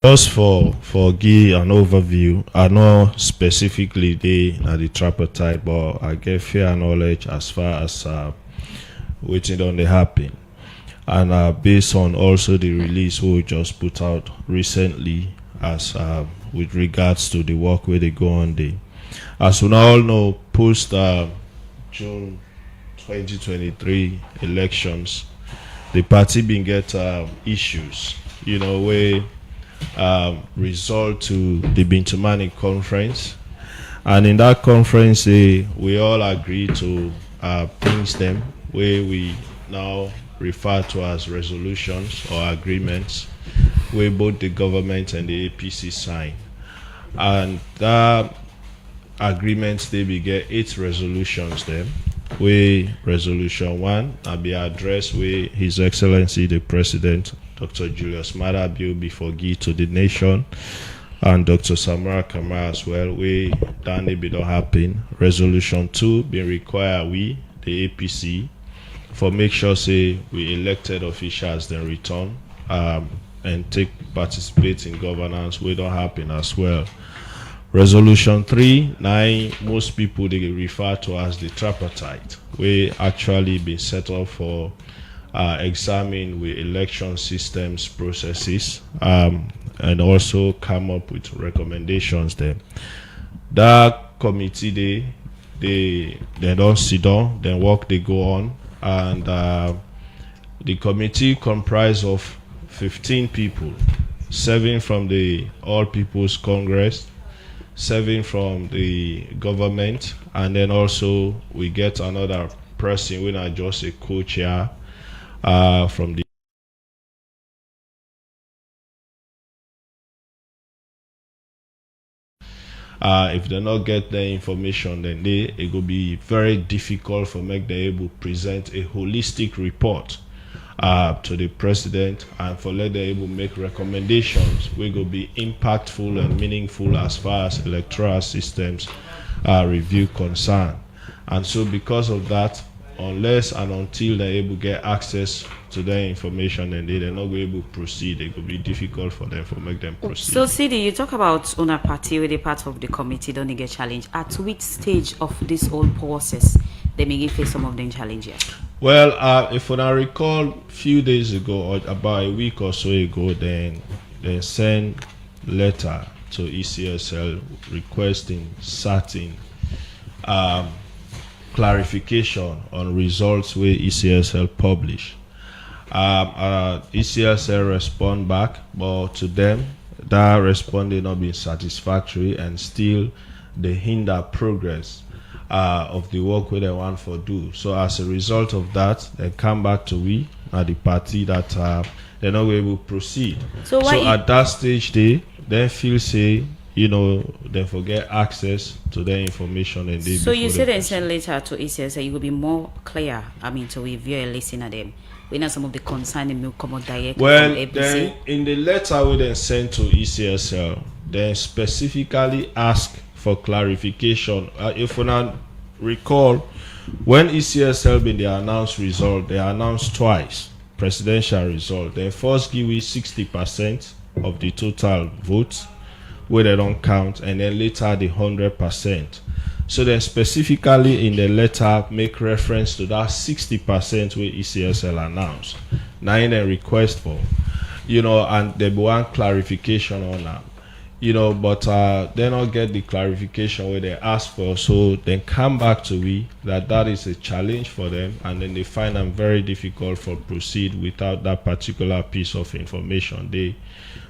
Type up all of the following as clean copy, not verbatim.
Just for give an overview, I know specifically the tripartite, but I get fair knowledge as far as waiting on the happen, and based on also the release we just put out recently as with regards to the work where they go on there. As we now all know, post June 2023 elections, the party been get issues, where result to the Bintumani conference, and in that conference we all agree to things them where we now refer to as resolutions or agreements where both the government and the APC sign, and that agreements they be get 8 resolutions them where resolution 1 be addressed where His Excellency the President Dr. Julius Maada bill before give to the nation, and Dr. Samara Kamara as well, where that be don't happen. Resolution 2 be require we, the APC, for make sure say we elected officials then return and participate in governance, we don't happen as well. Resolution 3, now most people they refer to as the tripartite, where actually been set up for examine with election systems processes and also come up with recommendations there. That committee they don't sit down, then work they go on, and the committee comprised of 15 people, 7 from the All People's Congress, 7 from the government, and then also we get another person when I just a co-chair from the if they not get the information, then it will be very difficult for make them able to present a holistic report to the president, and for let them able make recommendations we will be impactful and meaningful as far as electoral systems review concern. And so because of that, unless and until they're able to get access to their information, and they're not able to proceed, it will be difficult for them to make them proceed. So CD, you talk about owner party with a part of the committee don't get challenged. At which stage of this whole process they may face some of them challenges? Well, if I recall a few days ago or about a week or so ago, then they sent letter to ECSL requesting certain clarification on results where ECSL publish. ECSL respond back, but to them that response did not be satisfactory, and still they hinder progress of the work where they want for do. So as a result of that, they come back to we at the party that they're not able to proceed. So at that stage they then feel say they forget access to their information, and they. So you said they send later to ECSL, you will be more clear. To review and listen at them. We know some of the concern will come out directly from APC. Then in the letter we then sent to ECSL, they specifically ask for clarification. If we not recall, when ECSL been the announced result, they announced twice presidential result. They first give we 60% of the total votes, where they don't count, and then later the 100%. So then specifically in the letter make reference to that 60% where ECSL announced. Now in a request for, and they want clarification on that. But they don't get the clarification where they ask for, so then come back to we that is a challenge for them, and then they find them very difficult for proceed without that particular piece of information. They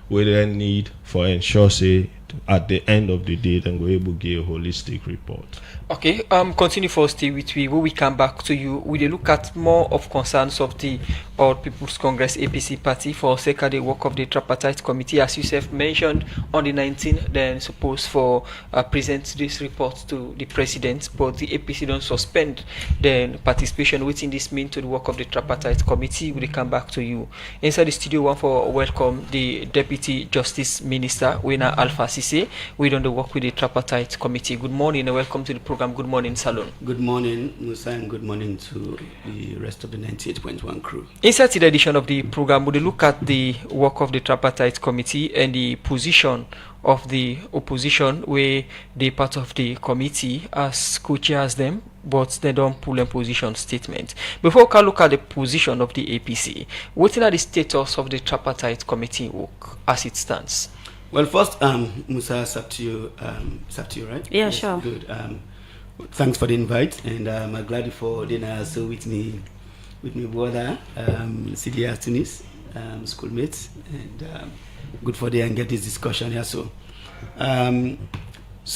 will then need for ensure say at the end of the day then we're able to give a holistic report. Okay, continue for stay with we. When we come back to you, we will look at more of concerns of the All People's Congress APC party for sake of the work of the Tripartite Committee, as you have mentioned on the 19th, then supposed for present this report to the president, but the APC don't suspend then participation within this mean to the work of the Tripartite Committee. We will come back to you. Inside the studio, one for welcome the Deputy Justice Minister, Wina Alpha Asise. We don't work with the Tripartite Committee. Good morning and welcome to the program. Good morning, Salon. Good morning, Musa, and good morning to the rest of the 98.1 crew. Inside the edition of the program, we'll look at the work of the Tripartite Committee and the position of the opposition, where they part of the committee as co-chairs them, but they don't pull a position statement. Before we can look at the position of the APC, what are the status of the Tripartite Committee work as it stands? Well, first, Musa, it's up to you, right? Yeah, yes, sure. Good. Thanks for the invite, and I'm glad for dinner so with me brother, CD Tunis, schoolmates, and good for them and get this discussion here. So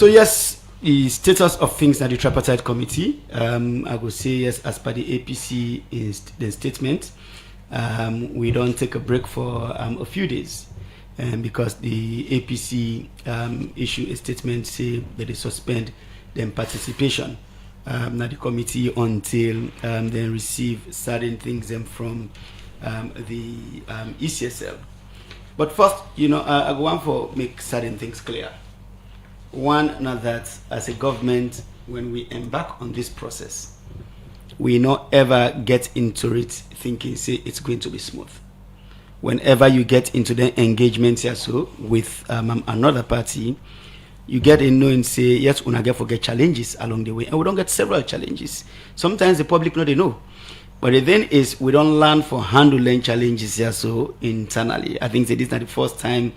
yes, the status of things at the Tripartite Committee, I would say yes, as per the APC is the statement, we don't take a break for a few days, because the APC issue a statement say that they suspend their participation at the committee until they receive certain things from the ECSL. But first, I go on for make certain things clear. One, now that as a government, when we embark on this process, we not ever get into it thinking, say, it's going to be smooth. Whenever you get into the engagement here, so with another party, you get in knowing, say, yes, we not forget challenges along the way, and we don't get several challenges. Sometimes the public know they know. But the thing is, we don't learn for handling challenges here, so internally. I think this is not the first time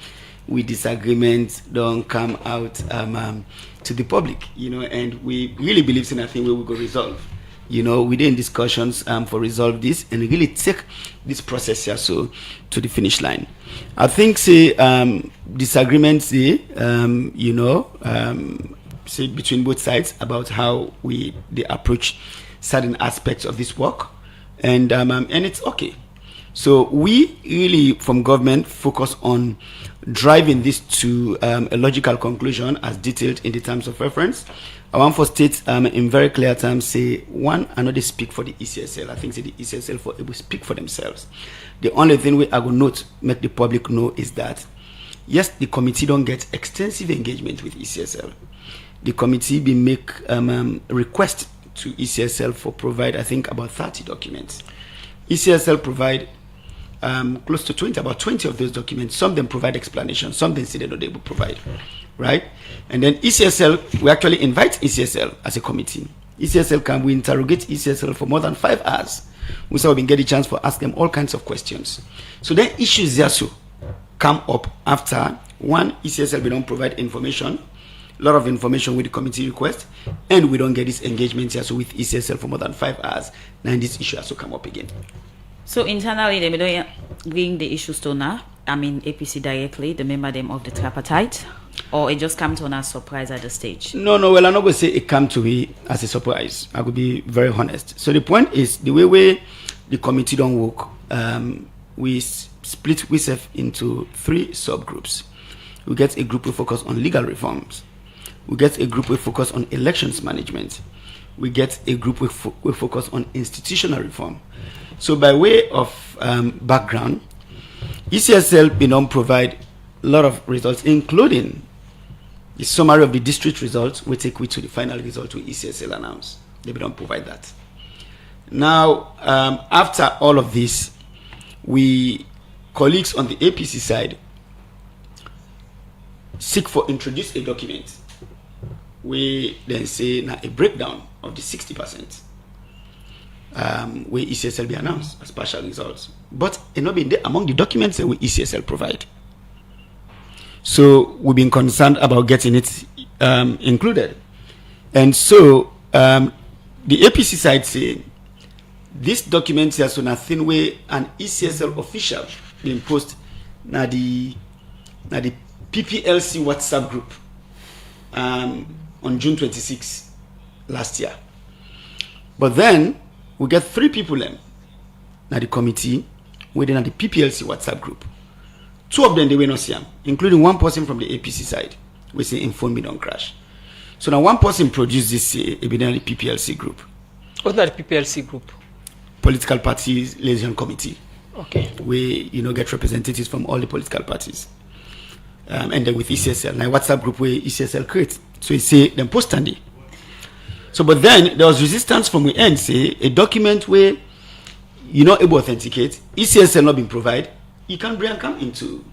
we disagreements don't come out to the public, and we really believe in a thing where we go resolve. Within discussions for resolve this and really take this process here, so to the finish line. I think, say, disagreements, say, say between both sides about how they approach certain aspects of this work. And it's okay. So we really, from government, focus on driving this to a logical conclusion as detailed in the terms of reference. I want for states in very clear terms say, one, I know they speak for the ECSL. I think say the ECSL for able to speak for themselves. The only thing I will note, make the public know is that, yes, the committee don't get extensive engagement with ECSL. The committee will make request to ECSL for provide, I think, about 30 documents. ECSL provide close to 20, about 20 of those documents. Some of them provide explanation, some them say they don't able to provide, right? And then ECSL, we actually invite ECSL as a committee. ECSL we interrogate ECSL for more than 5 hours. We say we get a chance for ask them all kinds of questions. So then issues also come up after one, ECSL we don't provide information, a lot of information with the committee request, and we don't get this engagement here so with ECSL for more than 5 hours. Now this issue has to come up again. So internally, they don't bring the issues to now. I mean, APC directly, the member them of the Tripartite, or it just come to us surprise at the stage? No. Well, I'm not going to say it come to me as a surprise. I will be very honest. So the point is the way the committee don't work. We split ourselves into 3 subgroups. We get a group we focus on legal reforms. We get a group we focus on elections management. We get a group we focus on institutional reform. So by way of background, ECSL don't provide a lot of results, including the summary of the district results. We take to the final result to ECSL announce. They don't provide that. Now, after all of this, we colleagues on the APC side seek for introduce a document. We then say now a breakdown of the 60%. Where ECSL be announced as partial results, but it not been there among the documents that we ECSL provide. So we've been concerned about getting it included, and so the APC side say this document here so nothing way an ECSL official been post na the PPLC WhatsApp group on June 26 last year, but then we get 3 people in the committee within the PPLC WhatsApp group. 2 of them they were not see them, including 1 person from the APC side. We say inform me don't crash. So now 1 person produced this evidently PPLC group. What's that PPLC group? Political Parties Liaison Committee. Okay. We get representatives from all the political parties. and then with ECSL. Now WhatsApp group where ECSL creates. So it say them post standing. So but then there was resistance from the end, say a document where you're not able to authenticate, ECSL not being provided, you can't bring and come into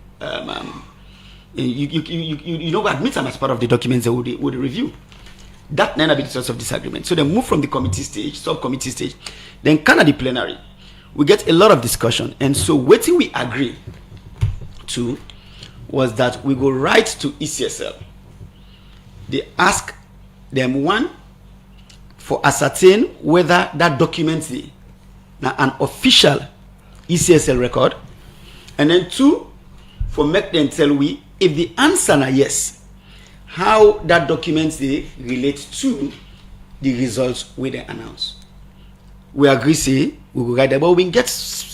you don't admit them as part of the documents that would review. That then be the source of disagreement. So they move from the committee stage, subcommittee stage, then kind of the plenary. We get a lot of discussion, and so what we agree to was that we go right to ECSL. They ask them, one, for ascertain whether that document is now an official ECSL record, and then two, for make them tell we if the answer is yes, how that document they relate to the results we they announce. We agree, say we will write that, but we get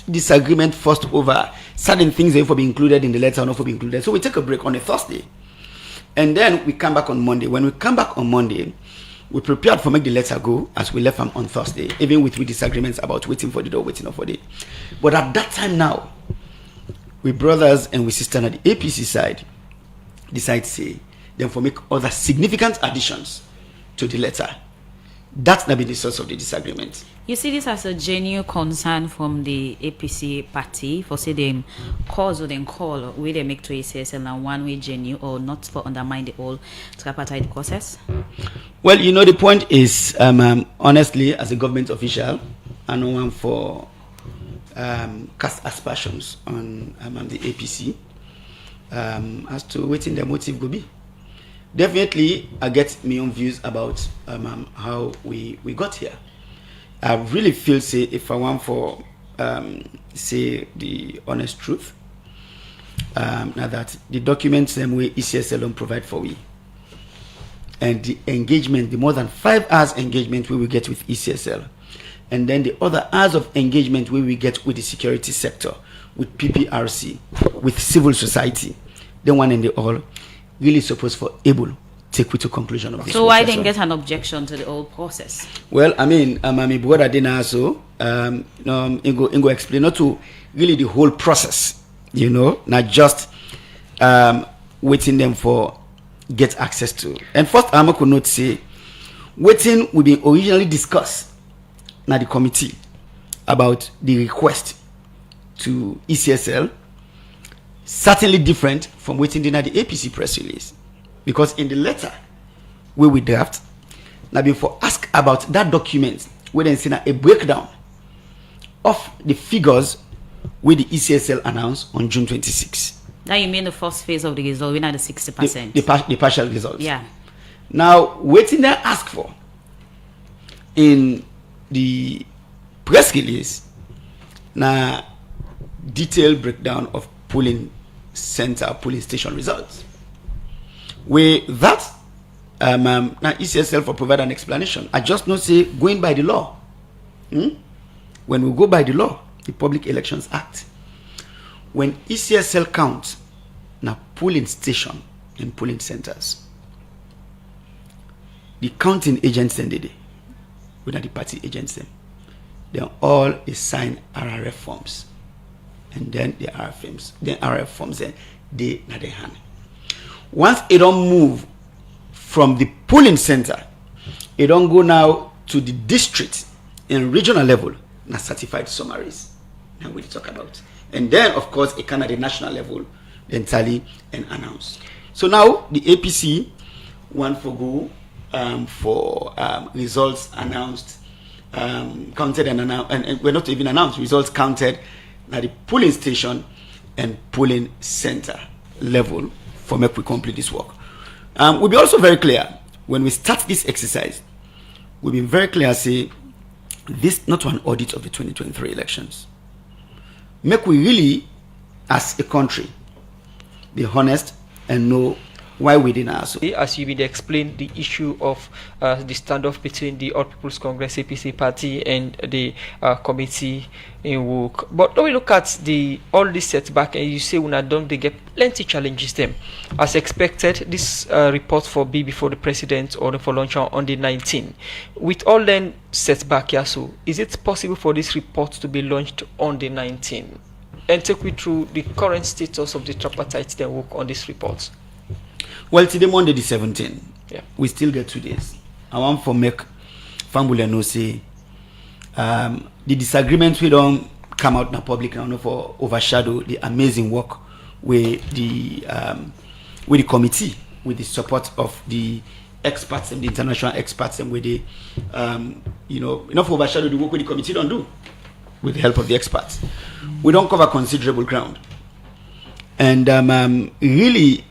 disagreement first over certain things that will be included in the letter or not will be included. So we take a break on a Thursday, and then we come back on Monday. When we come back on Monday, we prepared for make the letter go as we left them on Thursday, even with disagreements about waiting for the door, waiting for the. But at that time now, we brothers and we sisters on the APC side decide say then for make other significant additions to the letter. That's not be the source of the disagreement. You see this as a genuine concern from the APC party for say them cause or then call where they make to ECSL and one way genuine or not for undermine the whole tripartite process? Well, you know, the point is honestly, as a government official, I know one for cast aspersions on the APC as to what their motive could be. Definitely, I get my own views about how we got here. I really feel, say, if I want for say the honest truth, now that the documents same way ECSL don't provide for we, and the engagement, the more than 5 hours engagement we will get with ECSL, and then the other hours of engagement we will get with the security sector, with PPRC, with civil society, the one and the all, really supposed for able take we to conclusion of this. So why didn't get an objection to the whole process? Well, I mean, my brother didn't also Ingo explain not to really the whole process, you know, not just waiting them for get access to. And first, I could not say waiting will be originally discussed na the committee about the request to ECSL, certainly different from waiting in the APC press release. Because in the letter where we draft, now before ask about that document, we then see a breakdown of the figures where the ECSL announced on June 26. Now you mean the first phase of the result, we're not the 60%. The partial results. Yeah. Now, waiting there ask for in the press release, now detailed breakdown of polling center, polling station results. Where that now ECSL for provide an explanation. I just not say going by the law. When we go by the law, the Public Elections Act, when ECSL counts now polling station and polling centers, the counting agents then they whether the party agents them, they all is sign RRF forms, and then the RRF forms then they na their hand. Once it don't move from the polling center, it don't go now to the district and regional level, na certified summaries. Now we talk about. And then of course it can at the national level, then tally and announce. So now the APC want for go for results announced, counted and announced, and we're not even announced, results counted at the polling station and polling center level for make we complete this work. We'll be also very clear when we start this exercise. We'll be very clear, say this not one audit of the 2023 elections. Make we really, as a country, be honest and know why we didn't ask. As you will explain the issue of the standoff between the All People's Congress APC party and the committee in work. But when we look at all this setback, and you say when don't they get plenty challenges them. As expected, this report for be before the president or for launch on the 19th. With all then setback, Yasu, is it possible for this report to be launched on the 19th? and take me through the current status of the tripartite then work on this report. Well, today Monday the 17th, Yeah. we still get 2 days. I want for make Fambule no say the disagreements we don't come out in the public now for overshadow the amazing work with the committee, with the support of the experts and the international experts, and with the enough overshadow the work with the committee don't do with the help of the experts. We don't cover considerable ground, and really,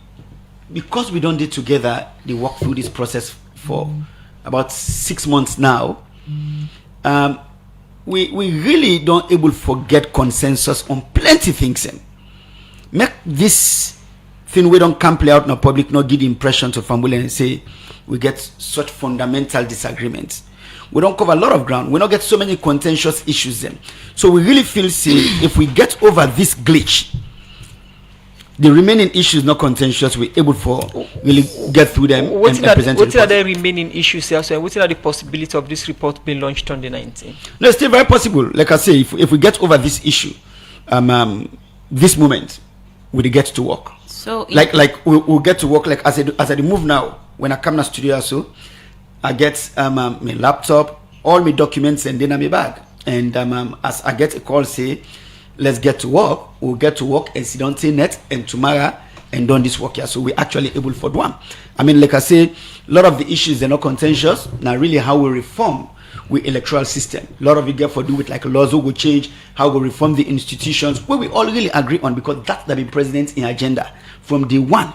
because we don't do together the work through this process for about 6 months now, we really don't able to forget consensus on plenty things. Make this thing we don't come play out in the public, not give the impression to Fambule and say we get such fundamental disagreements. We don't cover a lot of ground. We don't get so many contentious issues then. So we really feel if we get over this glitch, the remaining issues not contentious, we're able to really get through them and present what are the remaining issues here? So what are the possibility of this report being launched on the 19th? No, it's still very possible. Like I say, if we get over this issue, this moment, we'll get to work. So we'll get to work. Like as I move now, when I come to the studio, so I get my laptop, all my documents, and then I'm my bag. And as I get a call, say, let's get to work, we'll get to work and sit down till net and tomorrow and done this work here. So we're actually able for one. I mean, like I say, a lot of the issues are not contentious. Now really how we reform with electoral system. A lot of it get for do with like laws who will change, how we reform the institutions, where we all really agree on, because that's the president's in agenda from day one.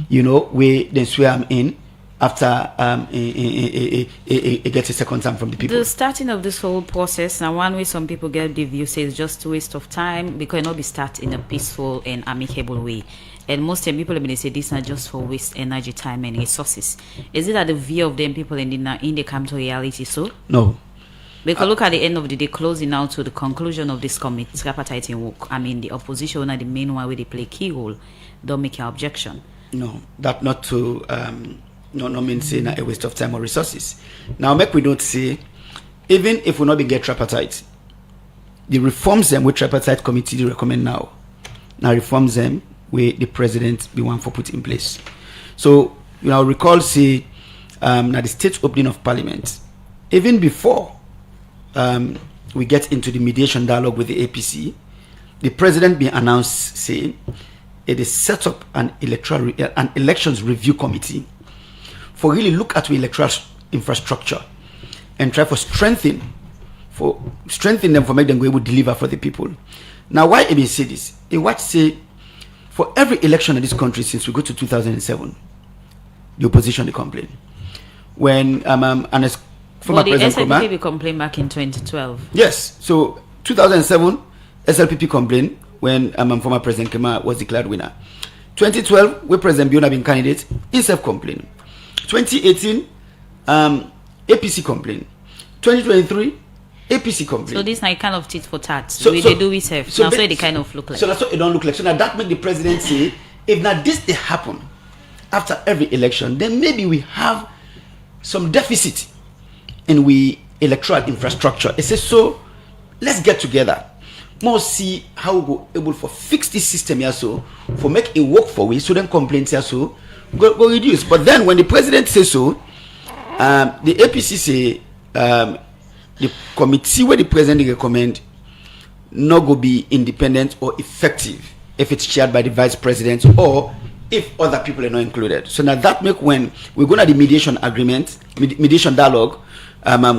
We then swear I'm in after it gets a second time from the people. The starting of this whole process, and one way some people get the view say it's just a waste of time because it not be start in a peaceful and amicable way. And most of people may say this not just for waste energy, time and resources. Is it that the view of them people in the come to reality? So no. Because look at the end of the day, closing out to the conclusion of this committee, tripartite work. I mean, the opposition are the main one where they play key role. Don't make your objection. No, that not to no mean saying a waste of time or resources. Now make we don't say, even if we not be get tripartite, the reforms them with tripartite committee they recommend now reforms them where the president be one for put in place. So recall say now the state opening of parliament, even before we get into the mediation dialogue with the APC, the president be announced saying it is set up an elections review committee for really look at the electoral infrastructure and try for strengthen them for make them go able to deliver for the people. Now, why I say this? They watch say for every election in this country since we go to 2007, the opposition they complain. When and as former President Nkrumah, SLPP complained back in 2012. Yes, so 2007 SLPP complained when former President Nkrumah was declared winner. 2012, where President Biona been candidate, himself complained. 2018, APC complained. 2023, APC complained. So this is kind of tit for tat. So they do it safe. So now so they kind of look like. So that's what it don't look like. So now that make the president say, if now this they happen after every election, then maybe we have some deficit in we electoral infrastructure. It says so. Let's get together. More see how we go able for fix this system here so for make it work for we so then complaints here so go reduce. But then when the president says so, the APC say the committee where the president recommend not go be independent or effective if it's chaired by the vice president or if other people are not included. So now that make when we go to the mediation dialogue,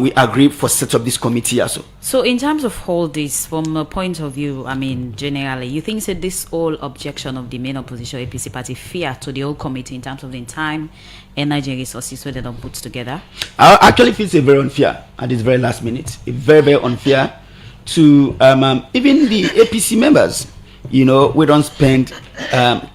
we agree for set up this committee also. So in terms of all this, from a point of view, I mean, generally, you think that this whole objection of the main opposition APC party fear to the whole committee in terms of the time, energy, and resources so they don't put together? I actually feel it's very unfair at this very last minute. It's very, very unfair to even the APC members. We don't spend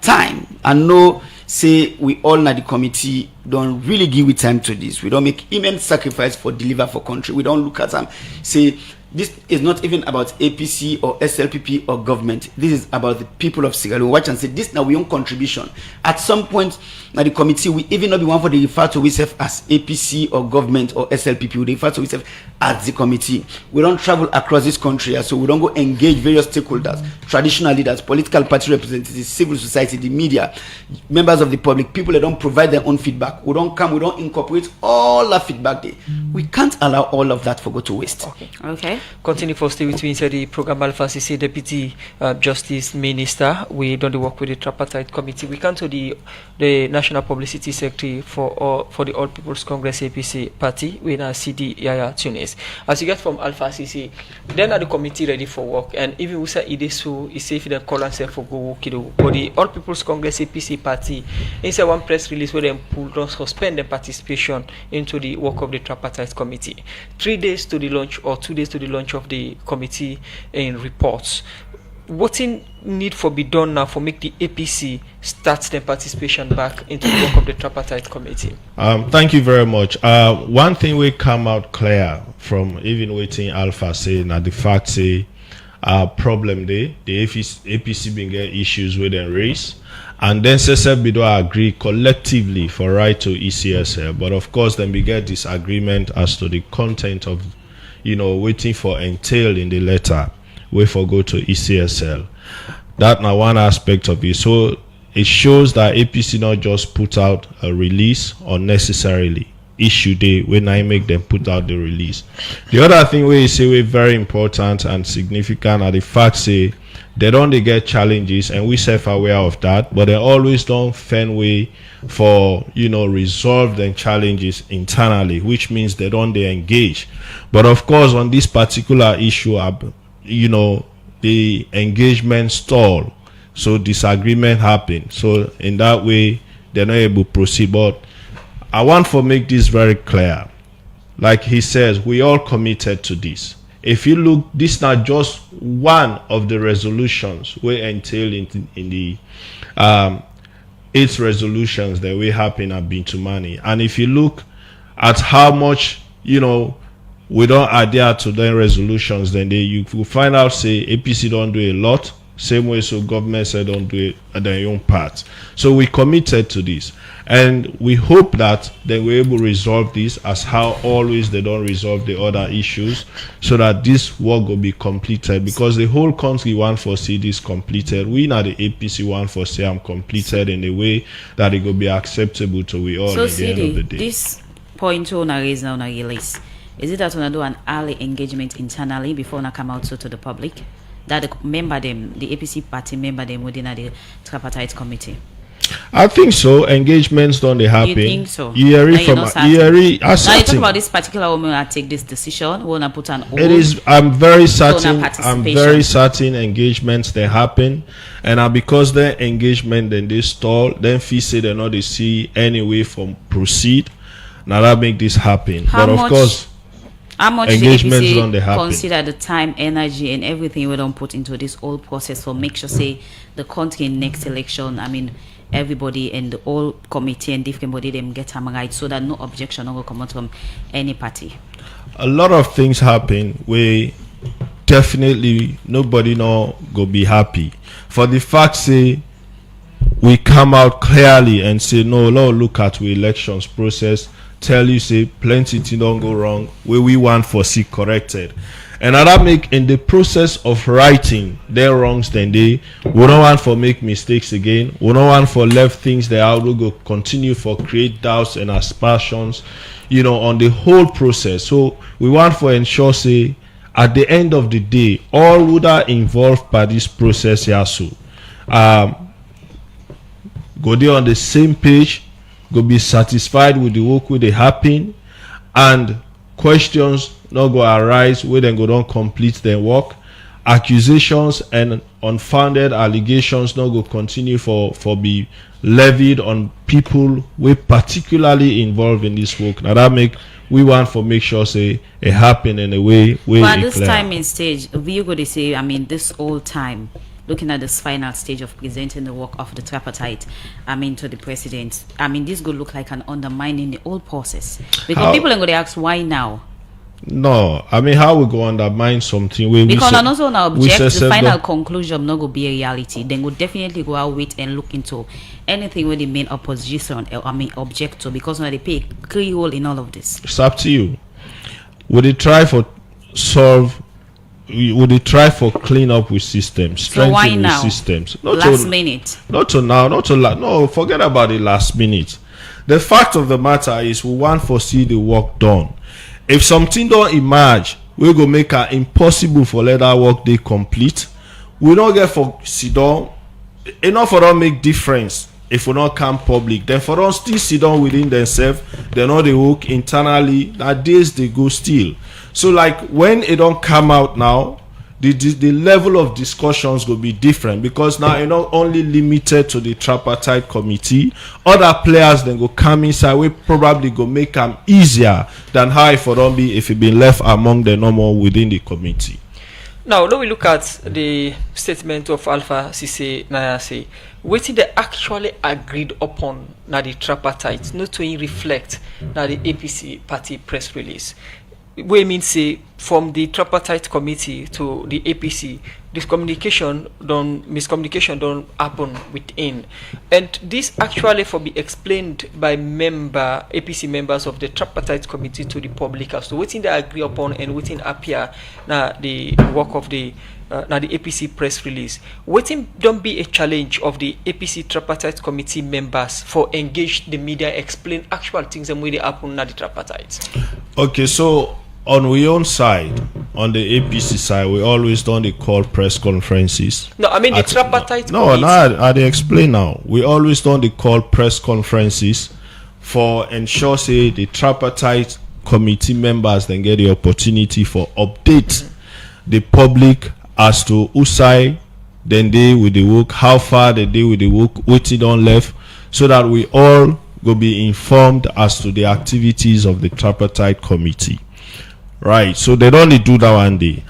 time. I know say we all na the committee don't really give it time to this. We don't make immense sacrifice for deliver for country. We don't look at them say This is not even about APC or SLPP or government. This is about the people of Sierra Leone. Watch and say this now we own contribution. At some point, now the committee we even not be one for the refer to ourselves as APC or government or SLPP. We refer to ourselves as the committee. We don't travel across this country, so we don't go engage various stakeholders, traditional leaders, political party representatives, civil society, the media, members of the public, people that don't provide their own feedback. We don't come, we don't incorporate all that feedback there. We can't allow all of that for go to waste. Okay. Continue for stay with me inside the program. Alpha CC Deputy Justice Minister. We don't work with the Tripartite Committee. We come to the National Publicity Secretary for the All People's Congress APC Party. We now CD Yaya Tunis. As you get from Alpha CC, then are the committee ready for work? And even we say it so is safe then call and say for go work. But the All People's Congress APC Party, inside one press release where they pull suspend their participation into the work of the Tripartite Committee. 3 days to the launch or 2 days to the launch of the committee in reports. What in need for be done now for make the APC start their participation back into the work of the Tripartite Committee? Thank you very much. One thing will come out clear from even waiting Alpha saying that the fact say problem there, the APC been get issues with them race. And then CSF don't agree collectively for right to ECSL, but of course then we get disagreement as to the content of, waiting for entailed in the letter, wait for go to ECSL. That now one aspect of it. So it shows that APC not just put out a release unnecessarily. Issue day when I make them put out the release. The other thing we say we very important and significant are the fact say they don't get challenges and we self-aware of that, but they always don't find way for resolve them challenges internally, which means they don't engage. But of course on this particular issue, the engagement stall, so disagreement happen. So in that way they're not able to proceed. But I want to make this very clear. Like he says, we all committed to this. If you look, this is not just one of the resolutions we entail in the 8 resolutions that we happen at Bintumani. And if you look at how much, we don't adhere to the resolutions, then you will find out, say, APC don't do a lot. Same way, so government said don't do it at their own part. So we committed to this. And we hope that they were able to resolve this as how always they don't resolve the other issues so that this work will be completed, because the whole country want for see this completed. We now the APC want for say I'm completed in a way that it will be acceptable to we all at the end of the day. This point on a raise now on a release, is it that when I do an early engagement internally before I come out to the public? That the member them, the APC party member them within the Tripartite Committee? I think so. Engagements don't they happen? You think so? Now you talk about this particular woman I take this decision. Wanna put an it is. I'm very certain engagements they happen, and because their engagement then they stall, then fee say they not they see any way from proceed. Now that make this happen. Of course. How much engagements the don't they happen? Consider the time, energy, and everything we don't put into this whole process for make sure say the country next election. I mean, everybody and the whole committee and different body them get them right so that no objection will come out from any party. A lot of things happen where definitely nobody no go be happy. For the fact say we come out clearly and say no, look at the elections process. Tell you say plenty things don't go wrong where we want for see corrected, and that make in the process of writing their wrongs, then we don't want for make mistakes again. We don't want for left things that out will go continue for create doubts and aspersions on the whole process. So we want for ensure say at the end of the day all who are involved by this process go there on the same page, go be satisfied with the work where they happen, and questions not go arise where then go don't complete their work. Accusations and unfounded allegations not go continue for be levied on people we particularly involved in this work. Now that make we want for make sure say it happen in a way where but at this time in stage we go to say this whole time looking at this final stage of presenting the work of the tripartite, to the president, this could look like an undermining the whole process. Because people are going to ask, why now? No, I mean, how we go undermine something where Because we and also now we object say the final that- conclusion not go be a reality. Then we'll definitely go out with and look into anything where the main opposition object to, because now they play a key role in all of this. It's up to you. Would they try for solve? Would they try for clean up with systems, So why strengthen with now? systems? Last minute. Not to now, not to no. Forget about the last minute. The fact of the matter is, we want to see the work done. If something don't emerge, we go make it impossible for let that work they complete. We don't get for sit down. Enough for them make difference. If we not come public, then for them still sit down within themselves, they know they work internally. That days they go still. So like when it don't come out now, the level of discussions will be different, because now you're not only limited to the tripartite committee. Other players then go come inside, we probably go make them easier than how it for them be if it been left among the normal within the committee. Now, when we look at the statement of Alpha Cisse Nayase, what they actually agreed upon na the tripartite, not to reflect na the APC party press release. We mean say from the tripartite committee to the APC, this miscommunication don't happen within, and this actually for be explained by APC members of the tripartite committee to the public as to what they agree upon and what appear na the work of the now the APC press release. Waiting don't be a challenge of the APC tripartite committee members for engage the media, explain actual things and where they happen na the tripartite. Okay, so on our own side, on the APC side, we always don't call press conferences. No, I mean the tripartite no, committee. no, I explain now. We always don't call press conferences for ensure say the tripartite committee members then get the opportunity for update the public as to who side then they with the work, how far they do with the work, what it on left, so that we all will be informed as to the activities of the tripartite committee. Right, so they don't do that one day,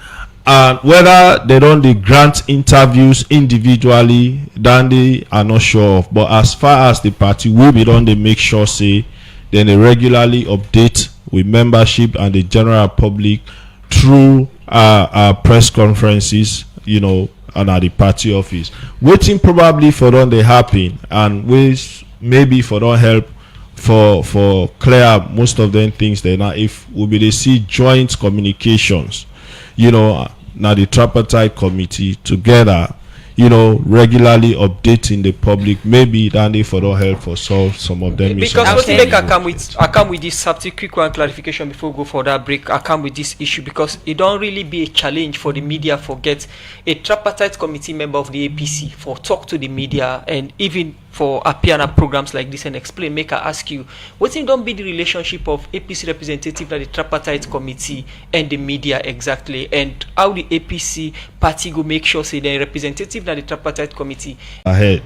and whether they don't grant interviews individually, then they are not sure of. But as far as the party will be done, they make sure say then they regularly update with membership and the general public through press conferences, you know, and at the party office. Waiting probably for them they happen, and ways maybe for them help for clear most of them things there. Now if we be they see joint communications, you know, now the tripartite committee together, you know, regularly updating the public, maybe then they for don't help for solve some of them. Because what make I come with this subtle quick one clarification before we go for that break. I come with this issue because it don't really be a challenge for the media forget a tripartite committee member of the APC for talk to the media and even for appear at programs like this and explain. Make I ask you, what don't be the relationship of APC representative at the tripartite committee and the media exactly, and how the APC party go make sure say the representative at the tripartite committee ahead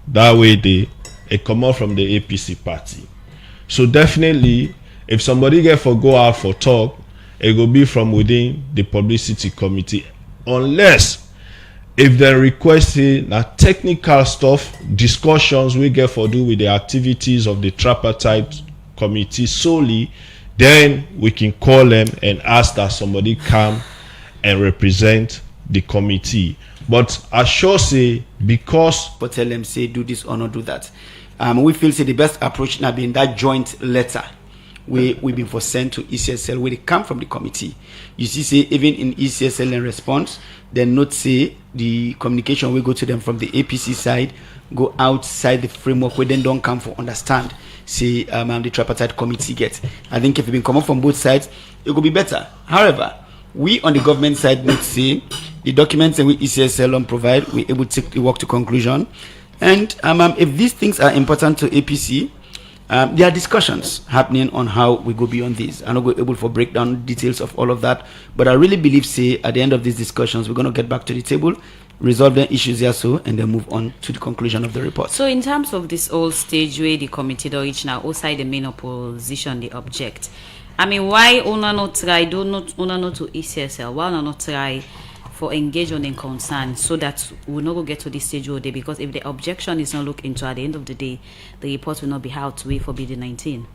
that way they come out from the APC party. So definitely if somebody get for go out for talk, it will be from within the publicity committee, unless if they request technical stuff, discussions we get for do with the activities of the tripartite committee solely, then we can call them and ask that somebody come and represent the committee. But I sure say, because but tell them say do this or not do that. We feel say the best approach now being that joint letter we've been for sent to ECSL where they come from the committee. You see say even in ECSL in response, then not say the communication will go to them from the APC side, go outside the framework where then don't come for understand say the tripartite committee get. I think if it been coming from both sides, it will be better. However, we on the government side would say the documents that we ECSL on provide, we're able to take the work to conclusion. And if these things are important to APC, there are discussions happening on how we go beyond this. I'm not going able to break down details of all of that, but I really believe say at the end of these discussions we're going to get back to the table, resolve the issues here so, and then move on to the conclusion of the report. So in terms of this old stage where the committee don't reach now outside the main opposition the object, I mean, why una not try do not una not to ECSL, why una not try for engagement and concern so that we'll not go get to this stage all day? Because if the objection is not looked into at the end of the day, the report will not be out to wait for BD19.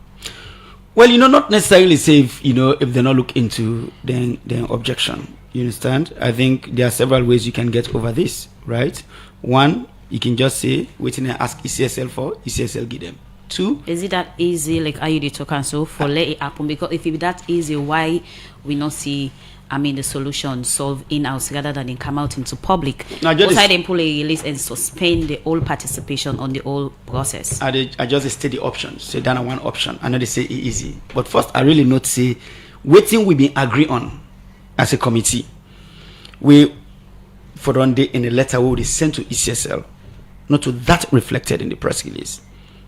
Well, not necessarily say if they not look into then objection. You understand? I think there are several ways you can get over this, right? One, you can just say, waiting and ask ECSL for, ECSL give them. Two, is it that easy, like IUD to cancel for let it happen? Because if it's that easy, why we not see the solution solved in-house rather than come out into public? Now, outside them pull a release and suspend the whole participation on the whole process. I just state the options. Say that one option. I know they say it easy. But first, I really not say, waiting we been agree on as a committee. We, for one day in a letter we will send to ECSL, not to that reflected in the press release.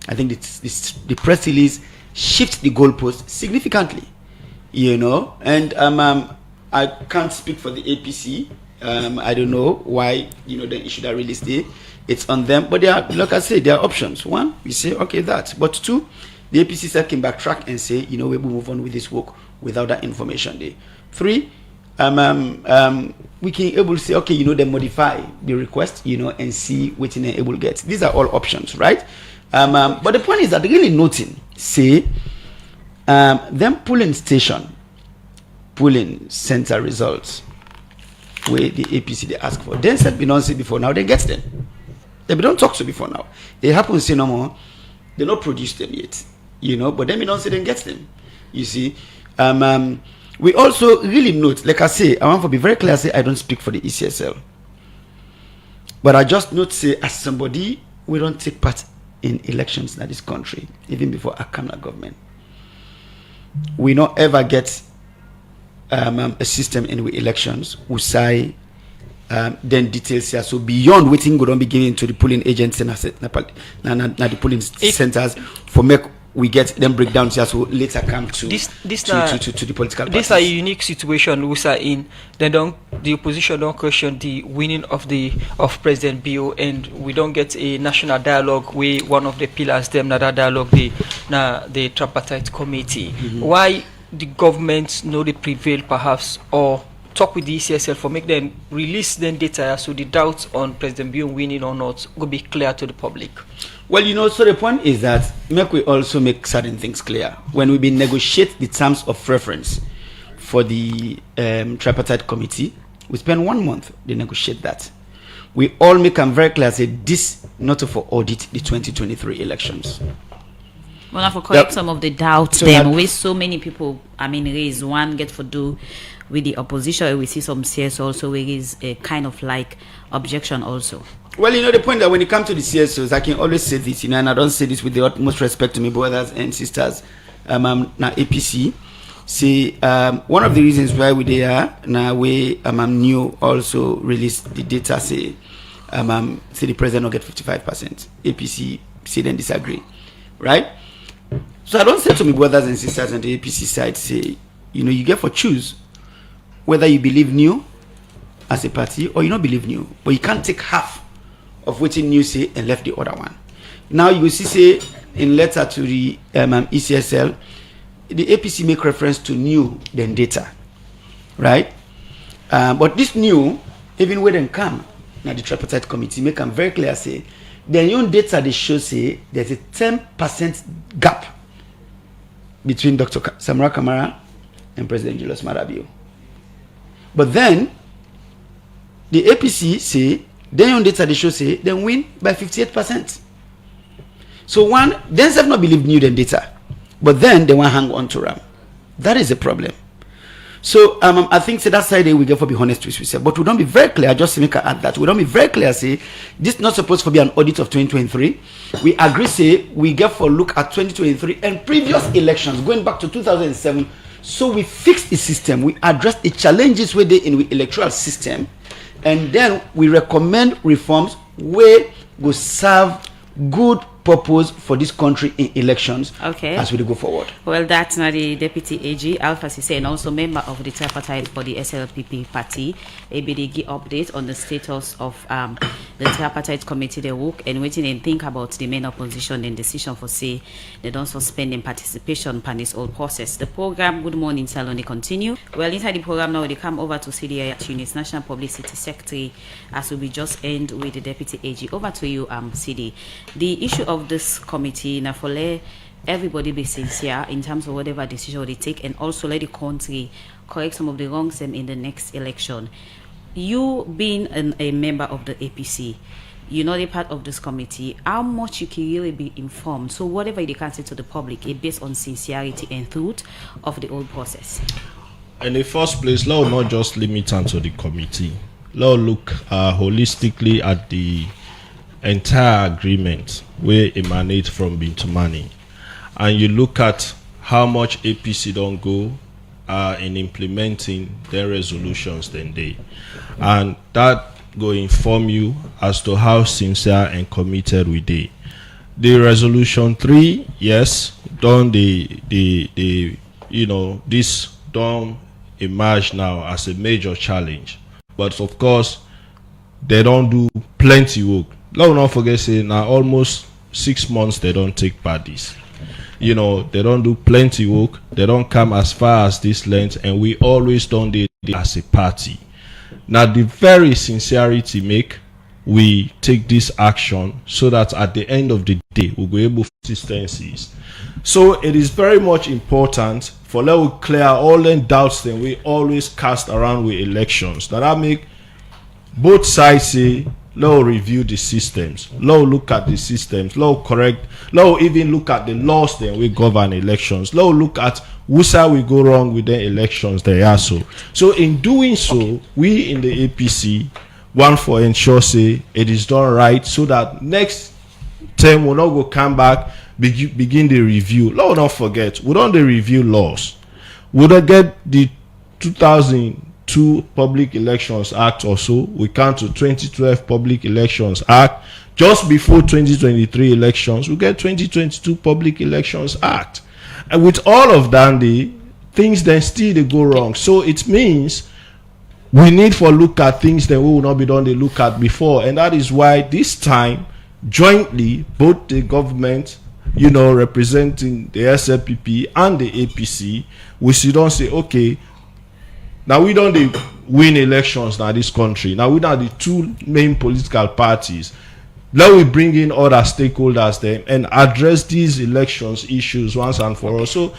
I think the press release shifts the goalpost significantly, and I can't speak for the APC. I don't know why, they issued that release day. It's on them, but there are, like I said, there are options. One, we say, okay, that. But two, the APC side can backtrack and say, we will move on with this work without that information there. Three, we can able to say, okay, they modify the request, and see what they able to get. These are all options, right? But the point is that really noting, say, them polling center results where the APC they ask for. Then said we don't see before now, they get them. They don't talk to before now. They happen to say no more. They not produce them yet, but then we don't see them get them. You see, we also really note, like I say, I want to be very clear. I say I don't speak for the ECSL, but I just note say as somebody we don't take part in elections in this country, even before I come to government. We not ever get a system in the elections who say then details here. So beyond waiting go don't be given to the polling agents and the polling centers for make we get them breakdowns here, so later come to the political parties. This is a unique situation we are in. The opposition don't question the winning of President Bio, and we don't get a national dialogue where one of the pillars them that dialogue the Tripartite committee. Why the government know they prevail perhaps, or talk with the ECSL for make them release them data so the doubts on President Bio winning or not will be clear to the public? Well, so the point is that we also make certain things clear. When we negotiate the terms of reference for the Tripartite committee, we spend 1 month to negotiate that. We all make them very clear, say this not for audit the 2023 elections. Well, I for correct some of the doubts so then with so many people, raise one get for do with the opposition. We see some CS also where is a kind of like objection also. Well, the point that when it comes to the CSOs, I can always say this, and I don't say this with the utmost respect to my brothers and sisters. Now APC, see, one of the reasons why we there now we new also released the data say the president will get 55%. APC say then disagree, right? So I don't say to my brothers and sisters on the APC side say, you get for choose whether you believe new as a party or you don't believe new, but you can't take half of what you say and left the other one. Now you will see say in letter to the ECSL, the APC make reference to new than data, right? But this new, even when they come, now the Tripartite committee make them very clear say, the new data they show say there's a 10% gap between Dr. Samra Kamara and President Julius Marabio. But then the APC say then on data they show say they win by 58%. So one, then have not believed new than data, but then they want hang on to RAM. That is a problem. So I think that side we get for be honest with yourself, but we don't be very clear. Just to make a add that we don't be very clear. Say this not supposed to be an audit of 2023. We agree. Say we get for look at 2023 and previous elections going back to 2007. So we fix the system. We address the challenges where they in the electoral system. And then we recommend reforms where will serve good purpose for this country in elections as we go forward. Well, that's not the Deputy AG, Alpha Sise, and also member of the Tripartite for the SLPP party. ABD update on the status of the Tripartite committee, they work and waiting and think about the main opposition and decision for say they don't suspend in participation in this whole process. The program, Good Morning Salon, they continue. Well, inside the program now, they come over to CDI Tunis, National Publicity Secretary, as we just end with the Deputy AG. Over to you, CD. The issue of this committee, Nafole, everybody be sincere in terms of whatever decision they take, and also let the country correct some of the wrongs in the next election. You being a member of the APC, you're not a part of this committee, how much you can really be informed? So whatever you can say to the public is based on sincerity and truth of the whole process. In the first place, let's not just limit onto the committee. Let's look holistically at the entire agreement where it emanates from Bintumani. And you look at how much APC don't go in implementing their resolutions then they. And that go inform you as to how sincere and committed we did. The resolution 3, yes, don't this don't emerge now as a major challenge. But of course, they don't do plenty work. Let's not forget, say now almost 6 months they don't take parties. They don't do plenty work. They don't come as far as this length, and we always don't do it as a party. Now, the very sincerity make we take this action so that at the end of the day, we'll be able to consistencies. So it is very much important for let us clear all the doubts that we always cast around with elections. That make both sides say, let us review the systems, let us look at the systems, let us correct, let us even look at the laws that we govern elections, let us look at who side we go wrong with the elections they are so. So in doing so, we in the APC want for ensure say it is done right so that next term we'll not go come back, begin the review. Let us not forget, we don't review laws. We don't get the 2002 Public Elections Act or so. We come to 2012 Public Elections Act. Just before 2023 elections, we get 2022 Public Elections Act. And with all of that, things then still they go wrong. So it means we need for look at things that we will not be done they look at before. And that is why this time, jointly, both the government, representing the SLPP and the APC, we should don't say, okay, now we don't win elections now this country. Now we are the two main political parties. Let we bring in other stakeholders then and address these elections issues once and for all. So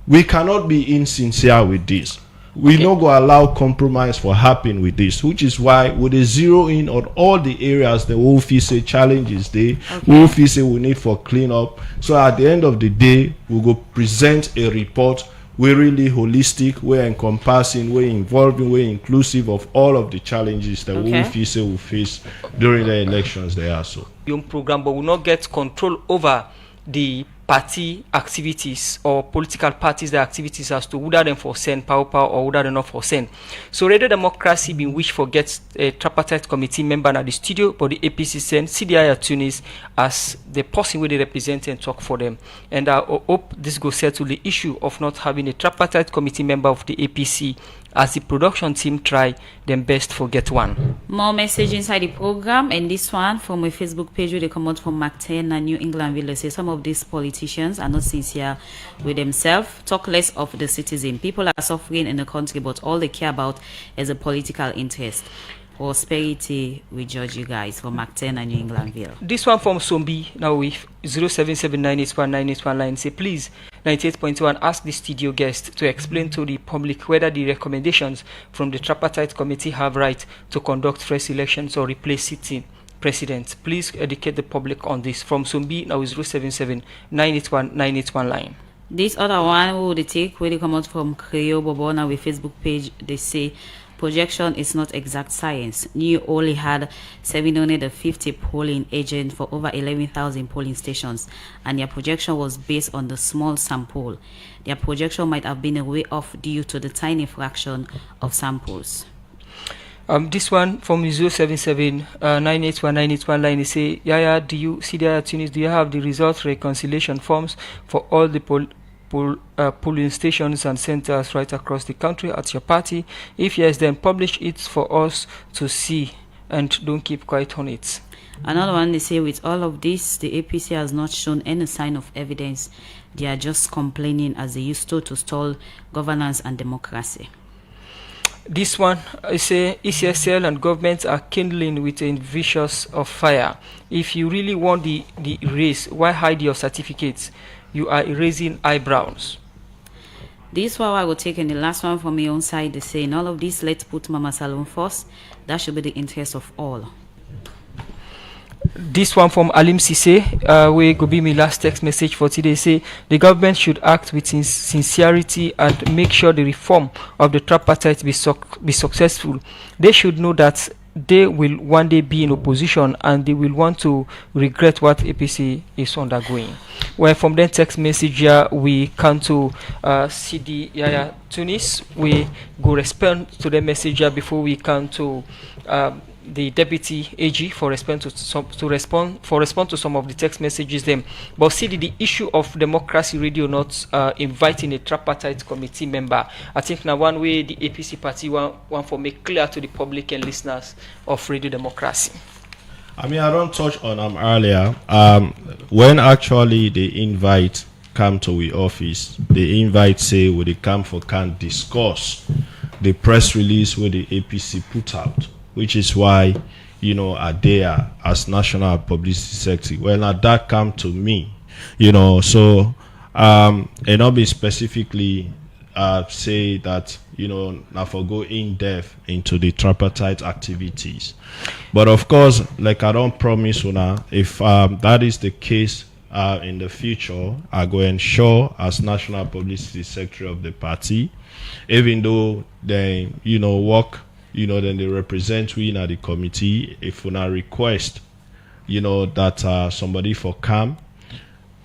we cannot be insincere with this. We not go allow compromise for happen with this, which is why we dey zero in on all the areas that we feel say challenges they, we feel say we need for clean up. So at the end of the day, we go present a report. We're really holistic, we're encompassing, we're involving, we're inclusive of all of the challenges that we feel say we face during the elections they are so. Young program, but will not get control over the party activities or political parties their activities as to whether them for send power or whether they not for send. So Radio Democracy been wish for get a tripartite committee member at the studio, but the APC send CDI Tunis as the person where they represent and talk for them. And I hope this goes settle the issue of not having a tripartite committee member of the APC as the production team try them best for get one. More message inside the program, and this one from a Facebook page where they come out from Mark 10 and New England Village. Say some of these politicians are not sincere with themselves. Talk less of the citizen. People are suffering in the country, but all they care about is a political interest. Prosperity, we judge you guys from Mark 10 and New England Village. This one from Sombi now with 077981981 say please 98.1 ask the studio guest to explain to the public whether the recommendations from the tripartite committee have right to conduct fresh elections or replace sitting president. Please educate the public on this. From Sombi now is 077981981 line. This other one who they take where they come out from Creo Bobona with Facebook page, they say projection is not exact science. New only had 750 polling agents for over 11,000 polling stations, and their projection was based on the small sample. Their projection might have been a way off due to the tiny fraction of samples. This one from 077981981 line, they say, Yaya, do you see the Tunis? Do you have the results reconciliation forms for all the polling stations and centers right across the country at your party? If yes, then publish it for us to see and don't keep quiet on it. Another one, they say, with all of this, the APC has not shown any sign of evidence. They are just complaining as they used to stall governance and democracy. This one, I say ECSL and government are kindling with a vicious of fire. If you really want the race, why hide your certificates? You are erasing eyebrows. This one I will take, and the last one from my own side, they say, in all of this, let's put Mama Salon first. That should be the interest of all. This one from Alim Sise, where go be my last text message for today. Say the government should act with sincerity and make sure the reform of the tripartite be successful. They should know that they will one day be in opposition and they will want to regret what APC is undergoing. Well, from that text message here, we come to CD Yaya Tunis. We go respond to the message here before we come to the deputy AG for respond to some of the text messages them. But see the issue of Democracy Radio not inviting a tripartite committee member. I think now one way the APC party want for make clear to the public and listeners of Radio Democracy. I mean, I don't touch on them earlier. When actually the invite come to the office, the invite say would they come for can discuss the press release where the APC put out, which is why, you know, are there as national publicity secretary. Well, now that come to me, you know, so and not be specifically say that, you know, now for go in depth into the tripartite activities. But of course, like I don't promise una, if that is the case in the future, I go ensure as national publicity secretary of the party, even though they, you know, work, you know, then they represent we in the committee. If we request, you know, that somebody for come,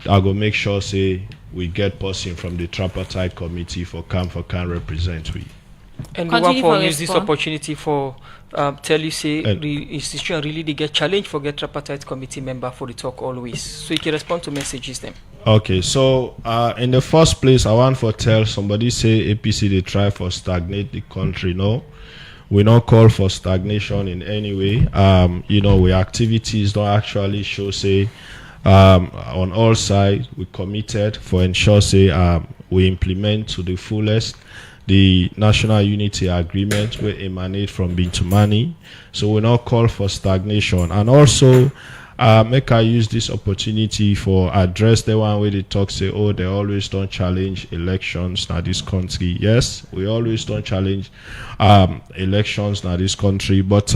I go make sure say we get person from the tripartite committee for can represent we. And we want to use this opportunity for tell you say the institution really they get challenged for get tripartite committee member for the talk always. So you can respond to messages them. Okay, so in the first place, I want to tell somebody say APC they try for stagnate the country. No, we not call for stagnation in any way. You know, we activities don't actually show say on all sides we committed for ensure say we implement to the fullest the national unity agreement will emanate from Bintumani. So we not call for stagnation. And also make I use this opportunity for address the one where they talk say, oh, they always don't challenge elections now this country. Yes, we always don't challenge elections now this country. But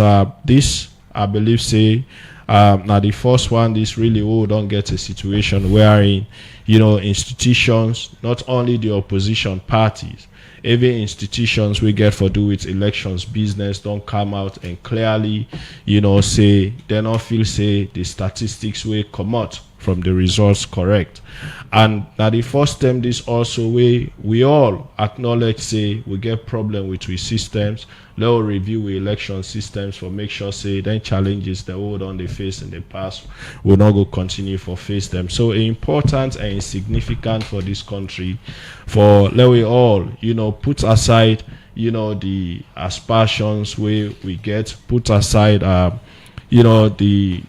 this I believe say now the first one, this really don't get a situation wherein, you know, institutions, not only the opposition parties, even institutions we get for do with elections business don't come out and clearly, you know, say they don't feel say the statistics will come out from the results correct. And now the first time this also we all acknowledge say we get problem with we systems. Let's review we election systems for make sure say then challenges that hold on they face in the past will not go continue for face them. So important and significant for this country for let we all, you know, put aside, you know, the aspersions we get, put aside you know, the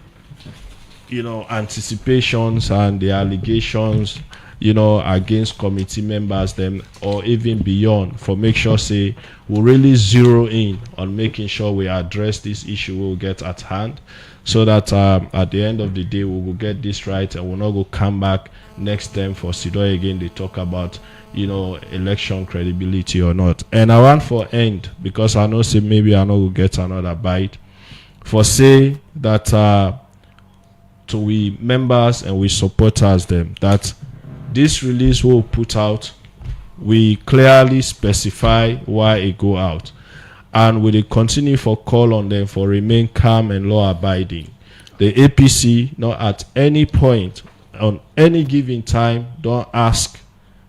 anticipations and the allegations, you know, against committee members them or even beyond for make sure say we really zero in on making sure we address this issue we'll get at hand so that at the end of the day we will get this right and we'll not go come back next time for Sido again they talk about, you know, election credibility or not. And I want for end because I know say maybe I know we'll get another bite for say that to we members and we supporters them that this release will put out, we clearly specify why it go out, and we will continue for call on them for remain calm and law abiding. The APC not at any point on any given time don't ask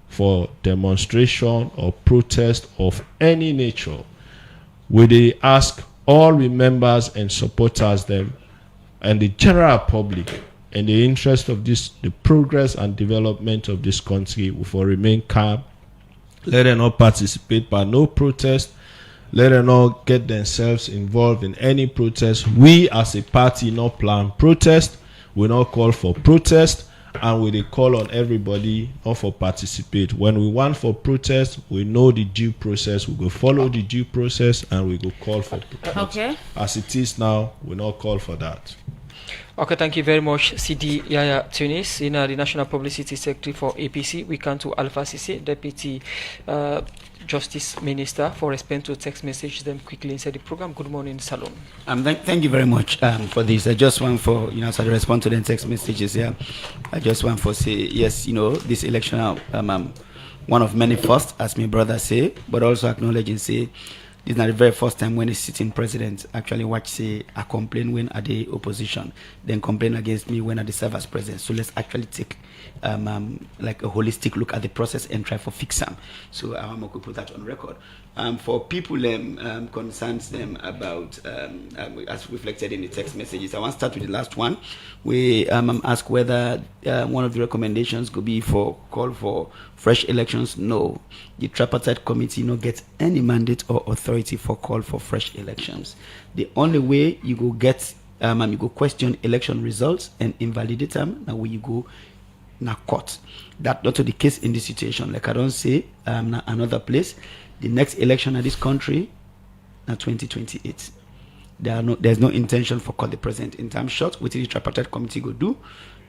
for demonstration or protest of any nature. We they ask all we members and supporters them and the general public in the interest of this, the progress and development of this country, will remain calm. Let them not participate by no protest. Let them not get themselves involved in any protest. We as a party not plan protest. We not call for protest. and we dey call on everybody not for participate. When we want for protest, we know the due process. We go follow the due process, and we go call for protest. Okay. As it is now, we not call for that. Okay, thank you very much, CD Yaya Tunis, the National Publicity Secretary for APC. We come to Alpha CC, Deputy Justice Minister, for responding to text message them quickly inside the program. Good morning, Salon. Thank you very much for this. I just want for, so to respond to the text messages here. I just want for say, yes, this election, one of many firsts, as my brother say, but also acknowledge and say, this is not the very first time when a sitting president actually watch say I complain when at the opposition, then complain against me when I serve as president. So let's actually take like a holistic look at the process and try for fix them. So I'm going to put that on record. For people concerns them about as reflected in the text messages, I want to start with the last one. We ask whether one of the recommendations could be for call for fresh elections. No, the Tripartite Committee no get any mandate or authority for call for fresh elections. The only way you go get you go question election results and invalidate them, now where you go na court. That not the case in this situation. Like I don't say na another place. The next election in this country na 2028. There's no intention for call the president in time short. What the Tripartite Committee go do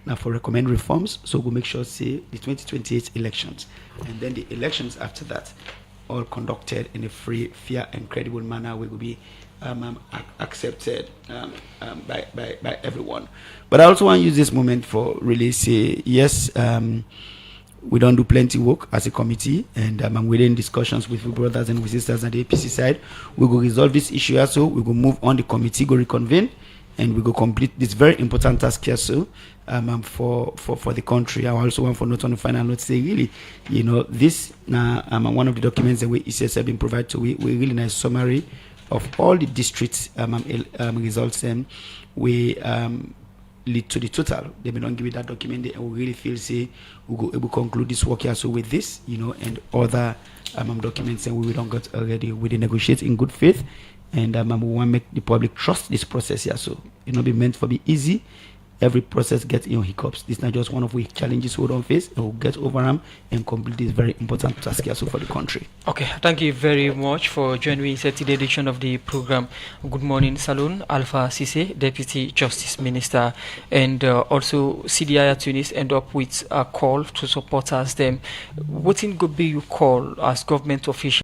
now for recommend reforms. So we'll make sure say the 2028 elections, and then the elections after that, all conducted in a free, fair, and credible manner, will be accepted by everyone. But I also want to use this moment for really say yes. We don't do plenty work as a committee, and I'm within discussions with my brothers and with sisters on the APC side. We will resolve this issue also. We will move on the committee, go reconvene, and we go complete this very important task here. So for the country, I also want for not on the final note say really, this one of the documents that we ECS have been provided to. We really nice summary of all the districts results, and we lead to the total. They may not give you that document, and we really feel say we go able to conclude this work here. So with this, and other documents, and we don't get already, we negotiate in good faith, and we want to make the public trust this process here. So it not be meant for be easy. Every process gets hiccups. This is not just one of the challenges we don't face, and we'll get over them and complete this very important task here for the country. Okay, thank you very much for joining me in Saturday edition of the program. Good morning, Saloon, Alpha Cisse, Deputy Justice Minister, and also CDI Tunis end up with a call to supporters them. What in could be you call as government official